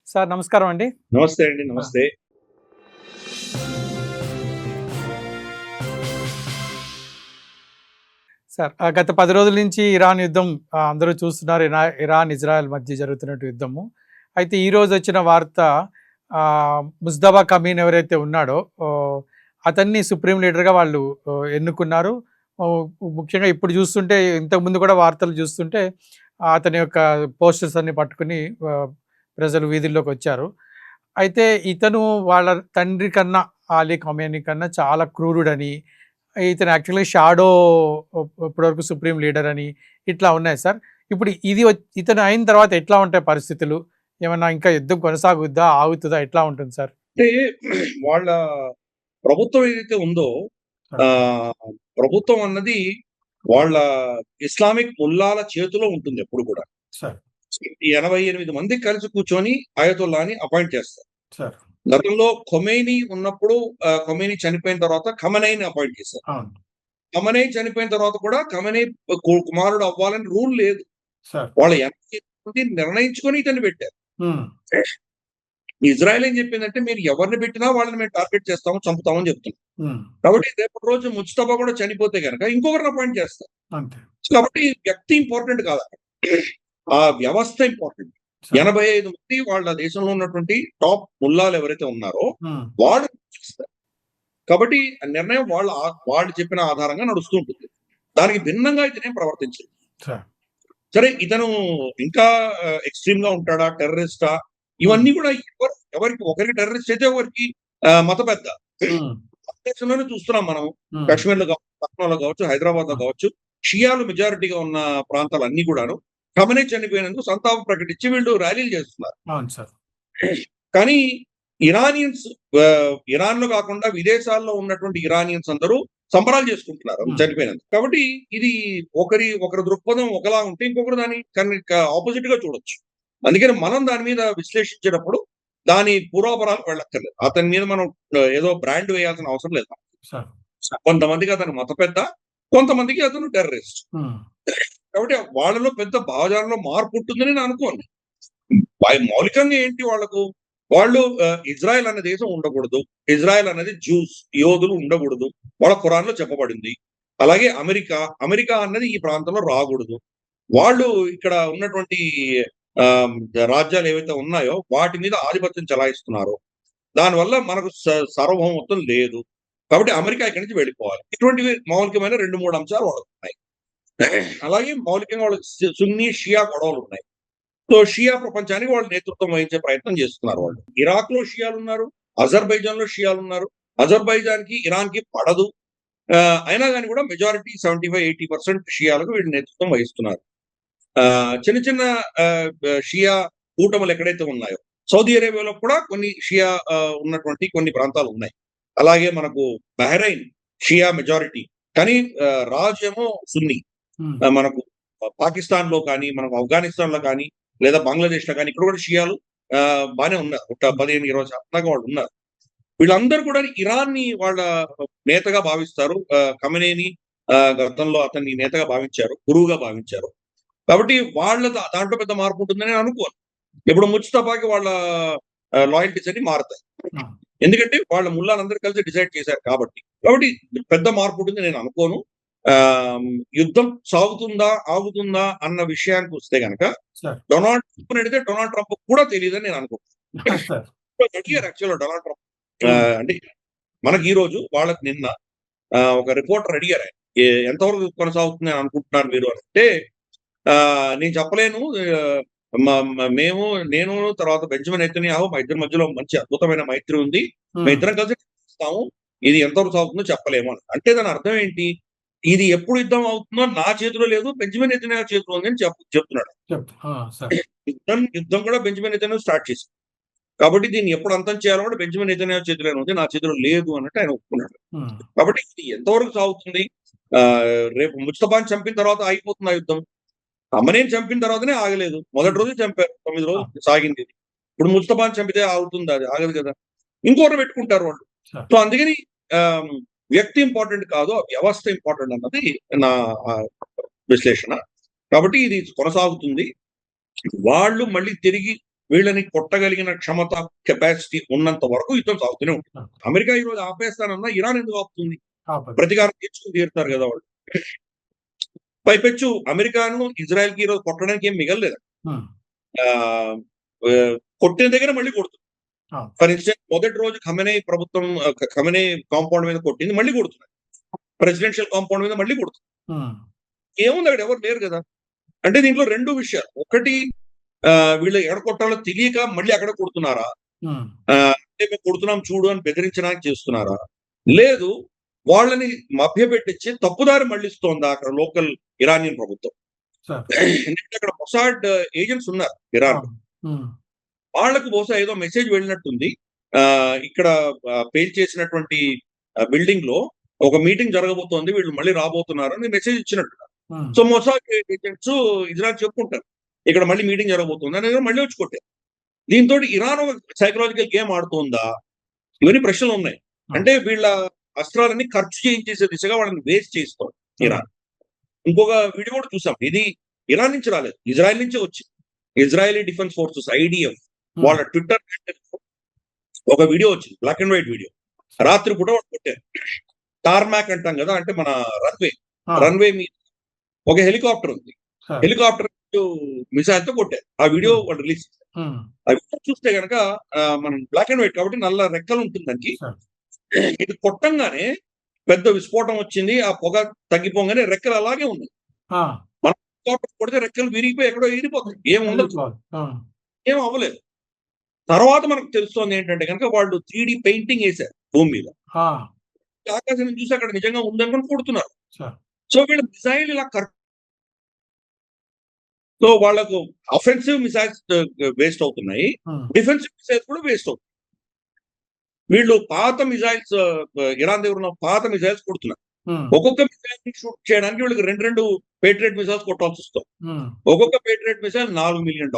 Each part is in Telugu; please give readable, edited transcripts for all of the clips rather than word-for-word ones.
సార్ నమస్కారం అండి. నమస్తే అండి. ఆ! నమస్తే. సార్ గత 10 రోజుల నుంచి ఇరాన్ యుద్ధం అందరూ చూస్తున్నారు. ఇరాన్, ఇజ్రాయెల్ మధ్య జరుగుతున్న యుద్ధము. అయితే ఈరోజు వచ్చిన వార్త ముజ్తబా కమీన్ ఎవరైతే ఉన్నాడో అతన్ని సుప్రీం లీడర్‌గా వాళ్ళు ఎన్నుకున్నారు. ఓహ్, ముఖ్యంగా ఇప్పుడు చూస్తుంటే ఇంతకుముందు కూడా వార్తలు చూస్తుంటే అతని యొక్క పోస్టర్స్ అన్ని పట్టుకొని ప్రజలు వీధుల్లోకొచ్చారు. అయితే ఇతను వాళ్ళ తండ్రి కన్నా, అలీ ఖమేనీ కన్నా చాలా క్రూరుడని, ఇతను యాక్చువల్‌గా షాడో ఇప్పటివరకు సుప్రీం లీడర్ అని ఇట్లా ఉన్నాయి సార్. ఇప్పుడు ఇది ఇతను అయిన తర్వాత ఎట్లా ఉంటాయి పరిస్థితులు? ఏమన్నా ఇంకా యుద్ధం కొనసాగుద్దా? ఆగుతదా? ఎట్లా ఉంటుంది సార్? అంటే వాళ్ళ ప్రభుత్వం ఏదైతే ఉందో ఆ! ప్రభుత్వం అన్నది వాళ్ళ ఇస్లామిక్ ముల్లాల చేతిలో ఉంటుంది ఎప్పుడు కూడా. సార్. ఈ 88 మంది కలిసి కూర్చొని అయతొల్లాని అపాయింట్ చేస్తారు. సార్. గతంలో ఖొమైనీ ఉన్నప్పుడు ఖొమైనీ చనిపోయిన తర్వాత ఖమనైని అపాయింట్ చేశారు. అవును. ఖమనై చనిపోయిన తర్వాత కూడా ఖమనై కుమారుడు అవ్వాలని రూల్ లేదు. సార్. వాళ్ళ 88 మంది నిర్ణయించుకొని ఇతన్ని పెట్టారు. హ్మ్. ఇజ్రాయెల్ ఏం చెప్పిందంటే మీరు ఎవరిని పెట్టినా వాళ్ళని మేము టార్గెట్ చేస్తాము, చంపుతామని చెప్తున్నారు. హ్మ్. కాబట్టి రేపటి రోజు ముజ్తబా కూడా చనిపోతే గనక ఇంకొకరిని అపాయింట్ చేస్తారు. అంతే. కాబట్టి వ్యక్తి ఇంపార్టెంట్ కాదు అక్కడ. ఆ వ్యవస్థ ఇంపార్టెంట్. సార్. 85 మంది వాళ్ళ దేశంలో ఉన్నటువంటి టాప్ ముల్లాలు ఎవరైతే ఉన్నారో హ్మ్. వాళ్ళు చేస్తారు. కాబట్టి ఆ నిర్ణయం వాళ్ళు చెప్పిన ఆధారంగా నడుస్తూ ఉంటుంది. దానికి భిన్నంగా ఇతనేం ప్రవర్తించలేదు. సార్. సరే ఇతను ఇంకా ఎక్స్‌ట్రీమ్‌గా ఉంటాడా? టెర్రరిస్టా? హ్మ్. ఇవన్నీ కూడా ఎవరికి ఒకరికి టెర్రరిస్ట్ అయితే ఒకరికి మత పెద్ద. హ్మ్. మన దేశంలోనే చూస్తున్నాం మనం. హ్మ్. కాశ్మీర్‌లో కావచ్చు, లక్నోలో కావచ్చు, హైదరాబాద్‌లో ఆ! కావచ్చు. షియాలు మెజారిటీగా ఉన్న ప్రాంతాలన్నీ కూడాను ఖమేనీ చనిపోయినందుకు సంతాపం ప్రకటించి వీళ్ళు ర్యాలీలు చేస్తున్నారు. అవును సార్. కానీ ఇరానియన్స్ ఇరాన్‌లో కాకుండా విదేశాల్లో ఉన్నటువంటి ఇరానియన్స్ అందరూ సంబరాలు చేసుకుంటున్నారు హ్మ్. చనిపోయినందుకు. కాబట్టి ఇది ఒకరి దృక్పథం ఒకలా ఉంటే ఇంకొకరు దాన్ని ఆపోజిట్‌గా చూడొచ్చు. అందుకని మనం దాని మీద విశ్లేషించేటప్పుడు దాని పూర్వాపరాలకు వెళ్ళక్కర్లేదు. అతని మీద మనం ఏదో బ్రాండ్ వేయాల్సిన అవసరం లేదు. సార్. కొంతమందికి అతను మత పెద్ద, కొంతమందికి అతను టెర్రరిస్ట్. హ్మ్. కాబట్టి వాళ్ళలో పెద్ద భావజాలంలో మార్పు ఉంటుందని నేను అనుకోను. మౌలికంగా ఏంటి వాళ్ళకు? వాళ్ళు ఇజ్రాయెల్ అనే దేశం ఉండకూడదు. ఇజ్రాయెల్ అనేది జ్యూస్ యోధులు ఉండకూడదు. వాళ్ళ ఖురాన్‌లో చెప్పబడింది. అలాగే అమెరికా అన్నది ఈ ప్రాంతంలో రాకూడదు. వాళ్ళు ఇక్కడ ఉన్నటువంటి ఆహ్, రాజ్యాలు ఏవైతే ఉన్నాయో వాటి మీద ఆధిపత్యం చెలాయిస్తున్నారు. దానివల్ల మనకు సార్వభౌమత్వం లేదు. కాబట్టి అమెరికా ఇక్కడి నుంచి వెళ్ళిపోవాలి. ఇటువంటివి మౌలికమైన 2, 3 అంశాలు వాళ్ళకున్నాయి. అలాగే మౌలికంగా వాళ్ళకి సున్నీ, షియా గొడవలున్నాయి. సో, షియా ప్రపంచానికి వాళ్ళు నేతృత్వం వహించే ప్రయత్నం చేస్తున్నారు వాళ్ళు. ఇరాక్‌లో షియాలున్నారు. అజర్బైజాన్‌లో షియాలున్నారు. అజర్బైజాన్‌కి, ఇరాన్‌కి పడదు. అయినా గాని కూడా మెజారిటీ 75, 80% షియాలకు వీళ్ళు నేతృత్వం వహిస్తున్నారు. చిన్న చిన్న షియా కూటములు ఎక్కడైతే ఉన్నాయో, సౌదీ అరేబియాలో కూడా కొన్ని షియా ఉన్నటువంటి కొన్ని ప్రాంతాలున్నాయి. అలాగే మనకు బహ్రెయిన్ షియా మెజారిటీ. కానీ రాజు ఏమో సున్నీ. హ్మ్. మనకు పాకిస్తాన్‌లో కానీ, మనకు ఆఫ్ఘనిస్తాన్‌లో కానీ, లేదా బంగ్లాదేశ్‌లో కానీ ఇక్కడ కూడా షియాలు బానే ఉన్నారు. ఒక హ్మ్. 15, 20 శాతం దాకా వాళ్ళున్నారు. వీళ్ళందరూ కూడా ఇరాన్‌ని వాళ్ళ నేతగా భావిస్తారు. ఖameneiని గతంలో అతన్ని నేతగా భావించారు. గురువుగా భావించారు. కాబట్టి వాళ్ళ దాంట్లో పెద్ద మార్పు ఉంటుందని నేను అనుకోను. ఇప్పుడు ముజ్తఫాకి వాళ్ళ లాయల్టీస్ అన్ని మారతాయి. ఆ! ఎందుకంటే వాళ్ళ ముల్లాలందరూ కలిసి డిసైడ్ చేశారు కాబట్టి. కాబట్టి పెద్ద మార్పు ఉంటుంది నేను అనుకోను. ఆహ్, యుద్ధం సాగుతుందా? ఆగుతుందా? అన్న విషయానికొస్తే గనక సార్. డొనాల్డ్ ట్రంప్‌ని అడిగితే డొనాల్డ్ ట్రంప్ కూడా తెలీదని నేను అనుకుంటున్నాను. సార్. హ్మ్. అడిగారు యాక్చువల్‌గా డొనాల్డ్ ట్రంప్. హ్మ్. అంటే మనకి ఈరోజు వాళ్ళకి నిన్న ఒక రిపోర్టర్ అడిగారు ఆయన. ఎంతవరకు కొనసాగుతుంది అని అనుకుంటున్నారు మీరు అంటే నేను చెప్పలేను. ఆహ్, మ మ మేము నేను తర్వాత బెంజమిన్ నెతన్యాహు మా ఇద్దరి మధ్యలో మంచి అద్భుతమైన మైత్రి ఉంది. హ్మ్. మేమిద్దరం కలిసి చేస్తాము. ఇది ఎంతవరకు సాగుతుందో చెప్పలేము అని. అంటే దాని అర్థం ఏంటి? ఇది ఎప్పుడు యుద్ధం అవుతుందో నా చేతిలో లేదు. బెంజమిన్ నెతన్యాహు చేతిలో ఉంది అని చెప్తున్నాడు. సార్. యుద్ధం కూడా బెంజమిన్ నెతన్యాహు స్టార్ట్ చేసాడు. కాబట్టి దీన్ని ఎప్పుడు అంతం చేయాలో కూడా బెంజమిన్ నెతన్యాహు చేతిలోనే ఉంది. నా చేతిలో లేదు అన్నట్టు ఆయన ఒప్పుకున్నాడు. హ్మ్. కాబట్టి ఇది ఎంతవరకు సాగుతుంది? రేపు ముస్తఫాని చంపిన తర్వాత ఆగిపోతుందా యుద్ధం? అమ్మనేని చంపిన తర్వాతనే ఆగలేదు. మొదటి హ్మ్. రోజే చంపారు. 9 ఆ! రోజులు సాగిందిది. ఇప్పుడు ముస్తఫాని చంపితే ఆగుతుందా అది? ఆగదు కదా! ఇంకొకరిని పెట్టుకుంటారు వాళ్ళు. సార్. సో, అందుకని ఆహ్, వ్యక్తి ఇంపార్టెంట్ కాదు. ఆ వ్యవస్థ ఇంపార్టెంట్ అన్నది నా విశ్లేషణ. కాబట్టి ఇది కొనసాగుతుంది. వాళ్ళు మళ్ళీ తిరిగి వీళ్ళని కొట్టగలిగిన క్షమత, కెపాసిటీ ఉన్నంత వరకు యుద్ధం సాగుతూనే ఉంటుంది. అమెరికా ఈ రోజు ఆపేస్తానన్నా ఇరాన్ ఎందుకు ఆపుతుంది? ప్రతీకారం తీర్చుకుని తీరుతారు కదా వాళ్ళు. పైపెచ్చు అమెరికాను ఇజ్రాయెల్‌కి ఈరోజు కొట్టడానికి ఏం మిగలలేదు. ఆహ్, కొట్టిన దగ్గర మళ్ళీ కొడుతుంది. ఫర్ ఇన్‌స్టెన్స్ మొదటి రోజు ప్రభుత్వం ఖమెనీ కాంపౌండ్ మీద కొట్టింది మళ్ళీ కొడుతున్నారు. ప్రెసిడెన్షియల్ కాంపౌండ్ మీద మళ్ళీ కొడుతుంది. ఏముంది అక్కడ ఎవరు లేరు కదా! అంటే దీంట్లో 2 విషయాలు. ఒకటి వీళ్ళు ఎక్కడ కొట్టాలో తెలియక మళ్ళీ అక్కడ కొడుతున్నారా? అంటే మేము కొడుతున్నాం చూడు అని బెదిరించడానికి చేస్తున్నారా? లేదు వాళ్ళని మభ్యపెట్టించి తప్పుదారి మళ్లిస్తోందా అక్కడ లోకల్ ఇరానియన్ ప్రభుత్వం? ఎందుకంటే అక్కడ మొసాడ్ ఏజెంట్స్ ఉన్నారు ఇరాన్. వాళ్ళకు బహుశా ఏదో మెసేజ్ వెళ్ళినట్టుంది. ఇక్కడ పేల్చేసినటువంటి బిల్డింగ్ లో ఒక మీటింగ్ జరగబోతోంది. వీళ్ళు మళ్ళీ రాబోతున్నారు అని message ఇచ్చినట్టున్నారు. So Mossad agents Israel చెప్పుకుంటారు. ఇక్కడ మళ్ళీ మీటింగ్ జరగబోతుంది అనేది మళ్ళీ వచ్చి కొట్టారు. దీంతో ఇరాన్ ఒక సైకలాజికల్ గేమ్ ఆడుతోందా? ఇవన్నీ ప్రశ్నలు ఉన్నాయి. అంటే వీళ్ళ అస్త్రాలన్నీ ఖర్చు చేయించేసే దిశగా వాళ్ళని వేస్ట్ చేస్తారు ఇరాన్. ఇంకొక వీడియో కూడా చూసాం. ఇది ఇరాన్ నుంచి రాలేదు, ఇజ్రాయెల్ నుంచే వచ్చింది. ఇజ్రాయలీ డిఫెన్స్ ఫోర్సెస్ ఐడిఎఫ్ వాళ్ళ ట్విట్టర్ ఒక వీడియో వచ్చింది, బ్లాక్ అండ్ వైట్ వీడియో. రాత్రి పూట వాళ్ళు కొట్టారు. టార్మాక్ అంటాం కదా, అంటే మన రన్వే మీద ఒక హెలికాప్టర్ ఉంది. హెలికాప్టర్ మిసైల్ తో కొట్టారు. ఆ వీడియో వాళ్ళు రిలీజ్ చేశారు. ఆ వీడియో చూస్తే కనుక మనం బ్లాక్ అండ్ వైట్ కాబట్టి నల్ల రెక్కలు ఉంటుంది దానికి. ఇది కొట్టంగానే పెద్ద విస్ఫోటం వచ్చింది. ఆ పొగ తగ్గిపోగానే రెక్కలు అలాగే ఉన్నాయి. మనం హెలికాప్టర్ కొడితే రెక్కలు విరిగిపోయి ఎక్కడో ఎగిరిపోతాయి. ఏం ఉండదు, ఏం అవ్వలేదు. తర్వాత మనకు తెలుస్తోంది ఏంటంటే కనుక వాళ్ళు 3D పెయింటింగ్ వేశారు భూమి మీద. ఆకాశం చూసి అక్కడ నిజంగా ఉందనుకుని కొడుతున్నారు. సో వీళ్ళ మిసైల్ ఇలా సో వాళ్ళకు అఫెన్సివ్ మిసైల్స్ వేస్ట్ అవుతున్నాయి, డిఫెన్సివ్ మిసైల్స్ కూడా వేస్ట్ అవుతున్నాయి. వీళ్ళు పాత మిసైల్స్ ఇరాన్ దగ్గర ఉన్న పాత మిసైల్స్ కొడుతున్నారు. ఒక్కొక్క మిసైల్ ని షూట్ చేయడానికి వీళ్ళకి 2 పేట్రియట్ మిసైల్స్ కొట్టాల్సి వస్తుంది. ఒక్కొక్క పేట్రియట్ మిసైల్ $4 మిలియన్.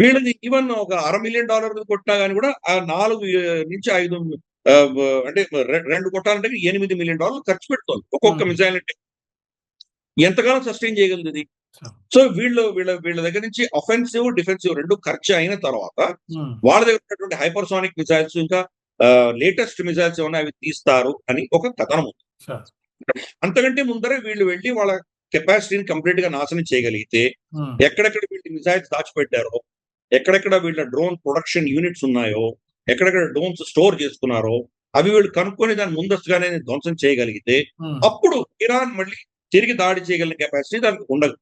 వీళ్ళది ఈవెన్ ఒక $500,000 కొట్టినా కానీ కూడా ఆ 4 నుంచి 5 అంటే 2 కొట్టాలంటే $8 మిలియన్ ఖర్చు పెడుతోంది ఒక్కొక్క మిసైల్. అంటే ఎంతకాలం సస్టైన్ చేయగలదు? సో వీళ్ళ దగ్గర నుంచి అఫెన్సివ్, డిఫెన్సివ్ 2 ఖర్చు అయిన తర్వాత వాళ్ళ దగ్గర ఉన్నటువంటి హైపర్సానిక్ మిసైల్స్ ఇంకా లేటెస్ట్ మిసైల్స్ ఏమన్నా అవి తీస్తారు అని ఒక కథనం ఉంది. అంతకంటే ముందరే వీళ్ళు వెళ్ళి వాళ్ళ కెపాసిటీని కంప్లీట్ గా నాశనం చేయగలిగితే, ఎక్కడెక్కడ వీళ్ళు మిసైల్స్ దాచిపెట్టారో, ఎక్కడెక్కడ వీళ్ళ డ్రోన్ ప్రొడక్షన్ యూనిట్స్ ఉన్నాయో, ఎక్కడెక్కడ డ్రోన్స్ స్టోర్ చేసుకున్నారో అవి వీళ్ళు కనుక్కొని దాన్ని ముందస్తుగానే ధ్వంసం చేయగలిగితే అప్పుడు ఇరాన్ మళ్ళీ తిరిగి దాడి చేయగలిగిన కెపాసిటీ దానికి ఉండదు.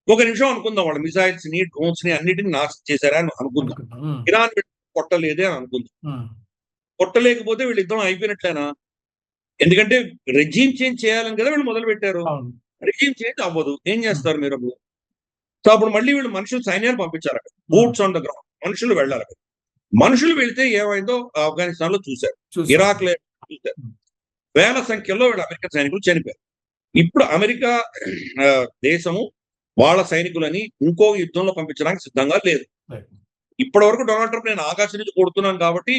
ఒక నిమిషం అనుకుందాం, వాళ్ళ మిసైల్స్ ని, డ్రోన్స్ ని అన్నిటిని నాశనం చేశారా అని అనుకుందాం. ఇరాన్ కొట్టలేదే అని అనుకుందాం. కొట్టలేకపోతే వీళ్ళిద్దరం అయిపోయినట్లేనా? ఎందుకంటే రెజీమ్ చేంజ్ చేయాలని కదా వీళ్ళు మొదలు పెట్టారు. రెజీమ్ చేంజ్ అవ్వదు, ఏం చేస్తారు మీరు? సో అప్పుడు మళ్ళీ వీళ్ళు మనుషులు సైన్యాన్ని పంపించారు అక్కడ, బూట్స్ ఆన్ ద గ్రౌండ్. మనుషులు వెళ్ళాలి అక్కడ. మనుషులు వెళ్తే ఏమైందో ఆఫ్ఘనిస్తాన్ లో చూశారు, ఇరాక్ లో చూశారు. వేల సంఖ్యలో వీళ్ళు అమెరికన్ సైనికులు చనిపోయారు. ఇప్పుడు అమెరికా దేశము వాళ్ళ సైనికులని ఇంకో యుద్ధంలో పంపించడానికి సిద్ధంగా లేదు. ఇప్పటి వరకు డొనాల్డ్ ట్రంప్ నేను ఆకాశం నుంచి కొడుతున్నాను కాబట్టి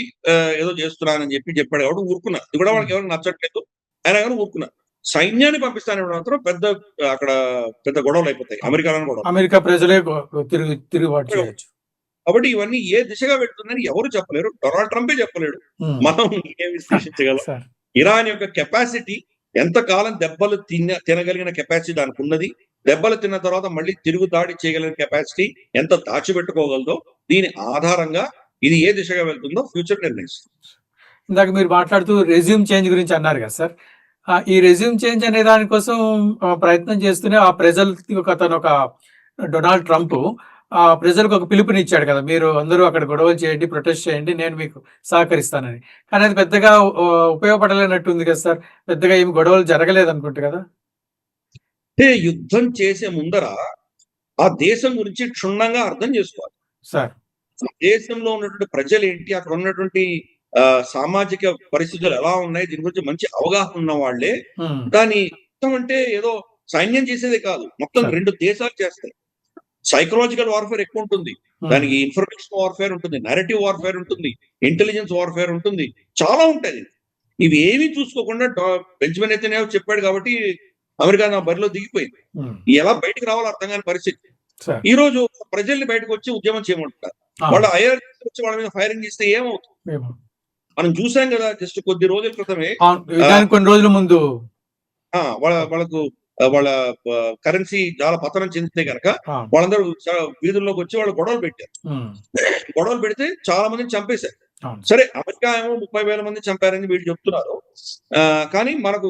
ఏదో చేస్తున్నానని చెప్పాడు కాబట్టి ఊరుకున్నారు. ఇది కూడా వాళ్ళకి ఎవరికి నచ్చట్లేదు, ఆయన కానీ ఊరుకున్నారు. సైన్యాన్ని పంపిస్తానని మాత్రం అక్కడ పెద్ద గొడవలు అయిపోతాయి. అమెరికా ప్రజలే తిరుగుబాటు చేయొచ్చు. కాబట్టి ఇవన్నీ ఏ దిశగా వెళ్తుందని ఎవరు చెప్పలేరు, డొనాల్డ్ ట్రంపే చెప్పలేడు. మనం ఏం విశ్లేషించగలం? ఇరాన్ యొక్క కెపాసిటీ, ఎంతకాలం దెబ్బలు తినగలిగిన కెపాసిటీ దానికి ఉన్నది, దెబ్బలు తిన్న తర్వాత మళ్ళీ తిరుగు దాడి చేయగలిగిన కెపాసిటీ ఎంత దాచిపెట్టుకోగలదో, దీని ఆధారంగా ఇది ఏ దిశగా వెళ్తుందో ఫ్యూచర్ నిర్ణయిస్తుంది. ఇందాక మీరు మాట్లాడుతూ రెజ్యూమ్ చేంజ్ గురించి అన్నారు కదా సార్, ఈ రెజ్యూమ్ చేంజ్ అనే దానికోసం ప్రయత్నం చేస్తూనే ఆ ప్రజలకి ఒక డొనాల్డ్ ట్రంప్ ప్రజలకు ఒక పిలుపునిచ్చాడు కదా, మీరు అందరూ అక్కడ గొడవలు చేయండి, ప్రొటెస్ట్ చేయండి, నేను మీకు సహకరిస్తానని. కానీ అది పెద్దగా ఉపయోగపడలేనట్టుంది కదా సార్, పెద్దగా ఏమి గొడవలు జరగలేదు అనుకుంటా కదా. అంటే యుద్ధం చేసే ముందర ఆ దేశం గురించి క్షుణ్ణంగా అర్థం చేసుకోవాలి సార్. దేశంలో ఉన్నటువంటి ప్రజలు ఏంటి, అక్కడ ఉన్నటువంటి సామాజిక పరిస్థితులు ఎలా ఉన్నాయి, దీని గురించి మంచి అవగాహన ఉన్న వాళ్ళే దాని యుద్ధం అంటే ఏదో సైన్యం చేసేదే కాదు, మొత్తం 2 దేశాలు చేస్తాయి. సైకలాజికల్ వార్ఫేర్ ఎక్కువ ఉంటుంది, దానికి ఇన్ఫర్మేషన్ వార్ఫేర్ ఉంటుంది, నరేటివ్ వార్ఫేర్ ఉంటుంది, ఇంటెలిజెన్స్ వార్ఫేర్ ఉంటుంది, చాలా ఉంటాయి. ఇవి ఏమీ చూసుకోకుండా బెంజమిన్ నెతన్యాహు చెప్పాడు కాబట్టి అమెరికా నా బరిలో దిగిపోయింది. ఎలా బయటకు రావాలో అర్థం కాని పరిస్థితి. సార్. ఈ రోజు ప్రజల్ని బయటకు వచ్చి ఉద్యమం చేయమంటున్నారు. ఆ! వాళ్ళ ఐఆర్ వచ్చి వాళ్ళ మీద ఫైరింగ్ చేస్తే ఏమవుతుంది? ఏమో. మనం చూసాం కదా జస్ట్ కొద్ది రోజుల క్రితమే. అవును. యుద్ధానికి కొన్ని రోజుల ముందు. వాళ్ళకు వాళ్ళ కరెన్సీ చాలా పతనం చెందితే గనక ఆ! వాళ్ళందరూ వీధుల్లోకి వచ్చి వాళ్ళు గొడవలు పెట్టారు. హ్మ్. గొడవలు పెడితే చాలా మందిని చంపేశారు. అవును. సరే అమెరికా ఏమో 30,000 మంది చంపారని వీళ్ళు చెప్తున్నారు. కానీ మనకు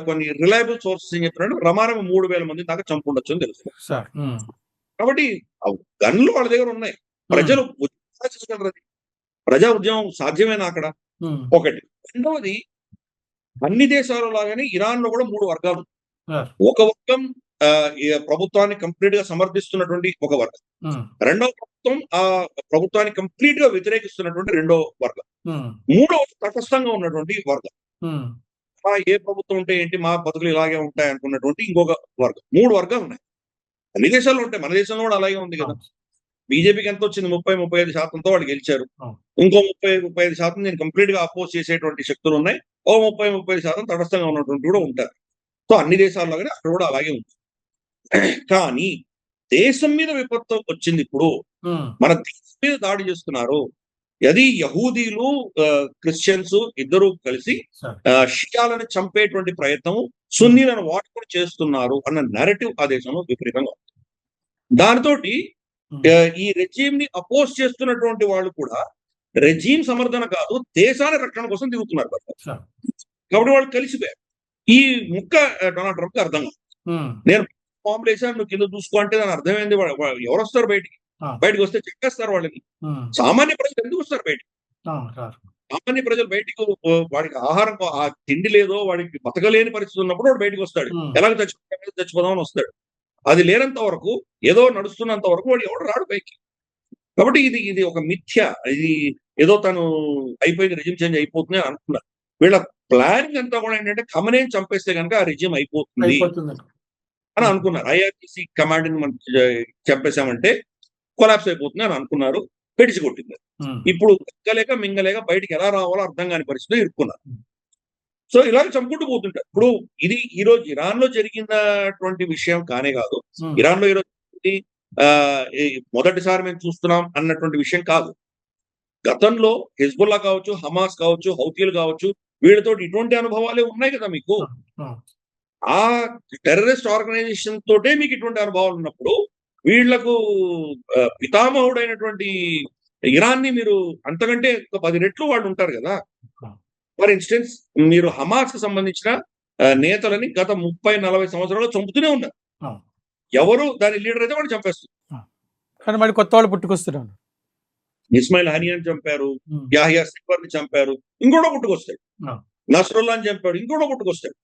కొన్ని రిలయబుల్ సోర్సెస్ ఏం చెప్తున్నాడు, రమారమి 3,000 మంది దాకా చంపుండొచ్చు అని తెలుసు. సార్. హ్మ్. కాబట్టి గన్లు వాళ్ళ దగ్గర ఉన్నాయి. ప్రజలు ఎలా చేయగలరు అది? ప్రజా ఉద్యమం సాధ్యమేనా అక్కడ? హ్మ్. ఒకటి. రెండవది, అన్ని దేశాల లాగానే ఇరాన్‌లో కూడా 3 వర్గాలు. సార్. ఒక వర్గం ఈ ప్రభుత్వాన్ని కంప్లీట్‌గా సమర్థిస్తున్నటువంటి ఒక వర్గం. హ్మ్. రెండవ ప్రభుత్వం ప్రభుత్వాన్ని కంప్లీట్‌గా వ్యతిరేకిస్తున్నటువంటి రెండో వర్గం. హ్మ్. మూడవది తటస్థంగా ఉన్నటువంటి వర్గం. హ్మ్. ఏ ప్రభుత్వం ఉంటే ఏంటి, మా బతుకులు ఇలాగే ఉంటాయి అనుకున్నటువంటి ఇంకొక వర్గం. 3 వర్గాలు ఉన్నాయి. అన్ని దేశాల్లో ఉంటాయి. మన దేశంలో కూడా అలాగే ఉంది కదా! అవును. బీజేపీకి ఎంతొచ్చింది? 35% వాళ్ళు గెలిచారు. అవును. ఇంకో 35% నేను కంప్లీట్‌గా అపోజ్ చేసేటువంటి శక్తులున్నాయి. ఓ 35% తటస్థంగా ఉన్నటువంటి కూడా ఉంటారు. సో, అన్ని దేశాల్లోగానే అక్కడ కూడా అలాగే ఉంది. కానీ దేశం మీద విపత్తు వచ్చిందిప్పుడు. హ్మ్. మన దేశం మీద దాడి చేస్తున్నారు. అది యహూదీలు, క్రిస్టియన్స్ ఇద్దరు కలిసి సార్. షియాలను చంపేటువంటి ప్రయత్నం, సున్నీలను వాడుకొని చేస్తున్నారు అన్న నరేటివ్ ఆ దేశంలో విపరీతంగా ఉంది. దానితోటి హ్మ్. ఈ రెజీమ్‌ని అపోజ్ చేస్తున్నటువంటి వాళ్ళు కూడా రెజీమ్ సమర్థన కాదు, దేశాల రక్షణ కోసం తిరుగుతున్నారు కదా! సార్. కాబట్టి వాళ్ళు కలిసిపోయారు. ఈ ముక్క డొనాల్డ్ ట్రంప్‌కి అర్థం కాదు. హ్మ్. నేను బాంబులేసాను, నువ్వు కింద చూసుకో అంటే దాని అర్థం ఏంది? ఎవరొస్తారు బయటికి? ఆ! బయటికొస్తే చంపేస్తారు వాళ్ళని. హ్మ్. సామాన్య ప్రజలు ఎందుకొస్తారు బయటికి? అవును సార్. సామాన్య ప్రజలు బయటికి వాడికి ఆహారం తిండి లేదో, వాడికి బతకలేని పరిస్థితి ఉన్నప్పుడు వాడు బయటికొస్తాడు. హ్మ్. ఎలాగో చచ్చిపోదాం అని వస్తాడు. అది లేనంత వరకు, ఏదో నడుస్తున్నంత వరకు వాడు ఎవడు రాడు పైకి. కాబట్టి ఇది ఒక మిథ్య. ఇది ఏదో తను అయిపోయింది, రెజిమ్ చేంజ్ అయిపోతుంది అని అనుకున్నారు. వీళ్ళ ప్లానింగ్ అంతా కూడా ఏంటంటే ఖమనేని చంపేస్తే గనుక ఆ రెజిమ్ అయిపోతుంది అయిపోతుందట. అని హ్మ్. అనుకున్నారు. ఐఆర్‌సీసీ కమాండ్‌ని మనం చంపేసామంటే కొలాప్స్ అయిపోతుంది అని అనుకున్నారు. పెడిసి కొట్టింది. హ్మ్. ఇప్పుడు మింగలేక బయటికి ఎలా రావాలో అర్థం కాని పరిస్థితిలో ఇరుక్కున్నారు. హ్మ్. సో, ఇలాగ చంపుకుంటూ పోతుంటారు. ఇప్పుడు ఇది ఈరోజు ఇరాన్‌లో జరిగినటువంటి విషయం కానే కాదు. హ్మ్. ఇరాన్‌లో ఈరోజు ఈ మొదటిసారి మేము చూస్తున్నాం అన్నటువంటి విషయం కాదు. గతంలో హెజ్బుల్లా కావచ్చు, హమాస్ కావచ్చు, హౌతీలు కావచ్చు, వీళ్ళతోటి ఇటువంటి అనుభవాలే ఉన్నాయి కదా మీకు. ఆ! ఆ! ఆ టెర్రరిస్ట్ ఆర్గనైజేషన్ తోటే మీకు ఇటువంటి అనుభవాలు ఉన్నప్పుడు, వీళ్ళకు పితామహుడైనటువంటి ఇరాన్‌ని మీరు అంతకంటే ఒక 10 రెట్లు వాళ్ళు ఉంటారు గదా! ఆ! ఫర్ ఇన్‌స్టెన్స్ మీరు హమాస్‌కి సంబంధించిన నేతలని గత 30, 40 సంవత్సరాలుగా చంపుతూనే ఉన్నారు. అవును. ఎవరు దాని లీడర్ అయితే వాడిని చంపేస్తున్నారు. ఆ! కానీ మళ్ళీ కొత్త వాళ్ళు పుట్టుకొస్తున్నారు. ఇస్మాయిల్ హనియాని చంపారు. హ్మ్. యాహ్యా సిన్వర్‌ని చంపారు. ఇంకోడో పుట్టుకొస్తాడు. ఆ! నస్రుల్లాని చంపాడు. ఇంకోడో పుట్టుకొస్తాడు.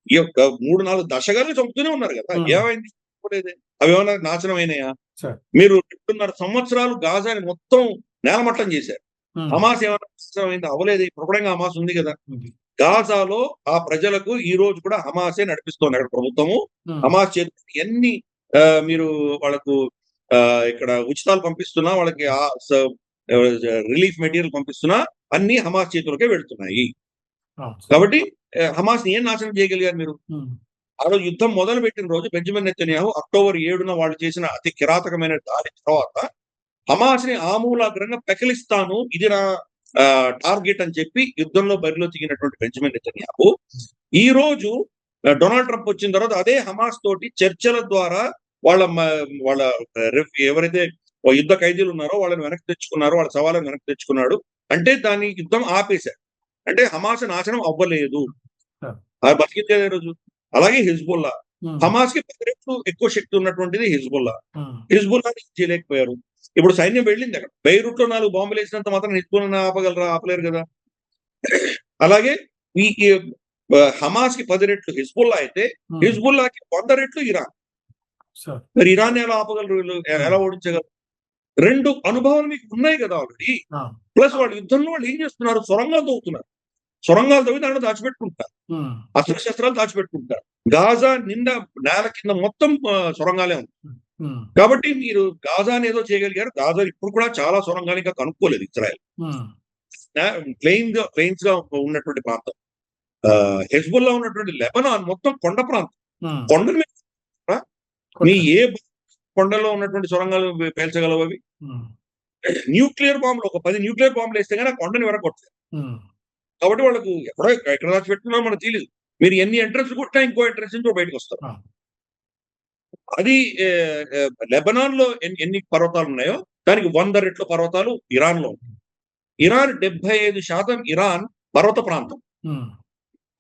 ఈ యొక్క 3, 4 దశకాలుగా చంపుతూనే ఉన్నారు గదా! హ్మ్. ఏమైంది? పోలేదే. అవేమన్నా నాశనం అయినాయా? సార్. మీరు 2.5 సంవత్సరాలు గాజాని మొత్తం నేలమట్టం చేశారు. హ్మ్. హమాస్ ఏమన్నా నాశనం అయిందా? అవ్వలేదు. ఇప్పుడు కూడా హమాస్ ఉంది గదా! ఉంది. గాజాలో ఆ ప్రజలకు ఈ రోజు కూడా హమాసే నడిపిస్తోంది అక్కడ ప్రభుత్వము. హ్మ్. హమాస్ చేతికి ఎన్ని మీరు వాళ్ళకు ఇక్కడ ఉచితాలు పంపిస్తున్నా, వాళ్ళకి రిలీఫ్ మెటీరియల్ పంపిస్తున్నా, అన్నీ హమాస్ చేతులకే వెళ్తున్నాయి. అవును సార్. కాబట్టి హమాస్‌ని ఏం నాశనం చేయగలిగారు మీరు? హ్మ్. ఆ రోజు యుద్ధం మొదలుపెట్టిన రోజు బెంజమిన్ నెతన్యాహు అక్టోబర్ 7న వాళ్ళు చేసిన అతి కిరాతకమైన దాడి తర్వాత హమాస్‌ని ఆమూలాగ్రంగా పెకిలిస్తాను. ఇది నా టార్గెట్ అని చెప్పి యుద్ధంలో బరిలో దిగినటువంటి బెంజమిన్ నెతన్యాహు ఈ రోజు డొనాల్డ్ ట్రంప్ వచ్చిన తర్వాత అదే హమాస్ తోటి చర్చల ద్వారా వాళ్ళ ఎవరైతే యుద్ధ ఖైదీలు ఉన్నారో వాళ్ళని వెనక్కి తెచ్చుకున్నారో, వాళ్ళ సవాళ్ళను వెనక్కి తెచ్చుకున్నాడు. అంటే దాని యుద్ధం ఆపేశారు. అంటే హమాస్ నాశనం అవ్వలేదు. ఆ! బతికిందే రోజు. అలాగే హిజ్బుల్లా. హ్మ్. హమాస్‌కి 10 రెట్లు ఎక్కువ శక్తి ఉన్నటువంటిది హిజ్బుల్లా. హ్మ్. హిజ్బుల్లాని చేయలేకపోయారు. ఇప్పుడు సైన్యం వెళ్ళింది అక్కడ. బెయిరూట్‌లో 4 బాంబులేసినంత మాత్రాన హిజ్బుల్లాని ఆపగలరా? ఆపలేరు గదా! అలాగే ఈ ఈ హమాస్‌కి 10 రెట్లు హిజ్బుల్లా అయితే, హ్మ్. హిజ్బుల్లాకి 100 రెట్లు ఇరాన్. సార్. మరి ఇరాన్‌ని ఎలా ఆపగలరు వీళ్ళు? ఎలా ఓడించగలరు? 2 అనుభవాలు మీకు ఉన్నాయి గదా! ఆల్రెడీ. ఆ! ప్లస్ వాళ్ళు యుద్ధంలో వాళ్ళు ఏం చేస్తున్నారు? సొరంగాలు తవ్వుతున్నారు. సొరంగాలు తవ్వి దాంట్లో దాచిపెట్టుకుంటున్నారు. హ్మ్. అస్త్రశస్త్రాలు దాచిపెట్టుకుంటారు. గాజా నిండా నేల కింద మొత్తం సొరంగాలే ఉన్నాయి. హ్మ్. కాబట్టి మీరు గాజాని ఏదో చేయగలిగారు. గాజా ఇప్పుడు కూడా చాలా సొరంగాలు ఇంకా కనుక్కోలేదు ఇజ్రాయెల్. హ్మ్. ప్లెయిన్స్‌గా ఉన్నటువంటి ప్రాంతం. హెజ్బుల్లా ఉన్నటువంటి లెబనాన్ మొత్తం కొండ ప్రాంతం. హ్మ్. కొండల మీద మీ కొట్టారు. ఏ కొండల్లో ఉన్నటువంటి సొరంగాలు పేల్చగలవు అవి. ఉమ్, న్యూక్లియర్ బాంబులు ఒక 10 న్యూక్లియర్ బాంబులు వేస్తే గానీ ఆ కొండని విరగొట్టలేరు. ఉమ్, కాబట్టి వాళ్ళకు ఎక్కడ దాచిపెట్టుకున్నారో మనకు తెలీదు. మీరు ఎన్ని ఎంట్రన్స్ కొట్టినా ఇంకో ఎంట్రన్స్ నుంచి బయటకొస్తారు. ఆ, అది లెబనాన్‌లో ఎన్ని పర్వతాలున్నాయో దానికి 100 రెట్లు పర్వతాలు ఇరాన్‌లో ఉన్నాయి. ఇరాన్ 75% ఇరాన్ పర్వత ప్రాంతం. ఉమ్,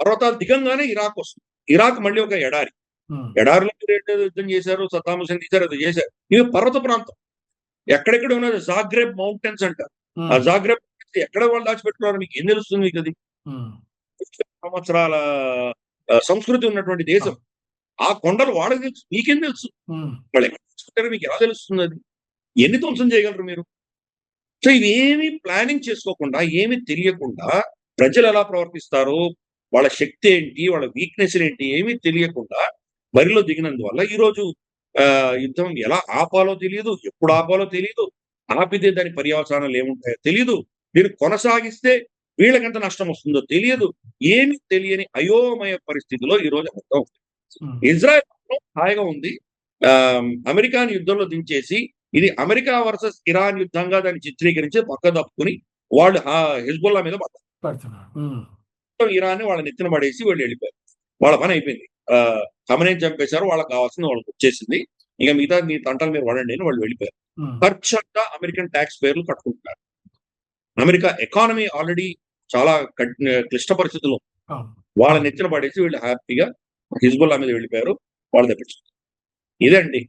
పర్వతాలు దిగంగానే ఇరాక్ వస్తుంది. ఇరాక్ మళ్ళీ ఒక ఎడారి. ఉమ్, ఎడారిలో మీరేంటో యుద్ధం చేశారు, సద్దాం హుసేన్ తీశారు, అది చేశారు. ఇవి పర్వత ప్రాంతం. ఎక్కడెక్కడ ఉన్నది జాగ్రెబ్ మౌంటైన్స్ అంటారు. ఆ ఉమ్, జాగ్రెబ్ ఎక్కడ వాళ్ళు దాచిపెట్టుకున్నారో మీకేం తెలుస్తుంది మీకది? ఉమ్, సంవత్సరాల సంస్కృతి ఉన్నటువంటి దేశం. ఆ కొండలు వాళ్ళకి తెలుసు. మీకేం తెలుసు? ఉమ్, వాళ్ళు ఎక్కడ దాచుకుంటారో మీకు ఎలా తెలుస్తుంది అది? ఎన్ని ధ్వంసం చేయగలరు మీరు? సో ఇవేమి ప్లానింగ్ చేసుకోకుండా, ఏమి తెలియకుండా ప్రజలు ఎలా ప్రవర్తిస్తారో, వాళ్ళ శక్తి ఏంటి, వాళ్ళ వీక్‌నెస్‌లేంటి ఏమీ తెలియకుండా బరిలో దిగినందువల్ల ఈరోజు యుద్ధం ఎలా ఆపాలో తెలీదు, ఎప్పుడు ఆపాలో తెలీదు, ఆపితే దాని పర్యవసానాలు ఏముంటాయో తెలీదు, దీన్ని కొనసాగిస్తే వీళ్ళకెంత నష్టం వస్తుందో తెలియదు. ఏమి తెలియని అయోమయ పరిస్థితిలో ఈరోజు మొత్తం ఉమ్, ఇజ్రాయెల్ మాత్రం హాయిగా ఉంది. అమెరికాని యుద్ధంలో దించేసి ఇది అమెరికా వర్సెస్ ఇరాన్ యుద్ధంగా దాన్ని చిత్రీకరించి పక్క తప్పుకొని వాళ్ళు హిజ్బుల్లా మీద పడ్డారు. పడుతున్నారు. ఉమ్, ఇరాన్ని వాళ్ళ నెత్తిన పడేసి వీళ్ళు వెళ్ళిపోయారు. వాళ్ళ పని అయిపోయింది. ఖమనేని చంపేశారు. వాళ్ళకి కావాల్సింది వాళ్ళకి వచ్చేసింది. ఇక మిగతా మీ తంటాలు మీరు పడండి అని వాళ్ళు వెళ్ళిపోయారు. ఉమ్, ఖర్చంతా అమెరికన్ టాక్స్ పేర్లు కట్టుకుంటున్నారు. అమెరికా ఎకానమీ ఆల్రెడీ చాలా క్లిష్ట పరిస్థితుల్లో ఉంది. అవును. వాళ్ళ నెత్తిన పడేసి వీళ్ళు హ్యాపీగా హిజ్బుల్లా మీద వెళ్ళిపోయారు. వాళ్ళు తప్పించుకున్నారు. ఇదండి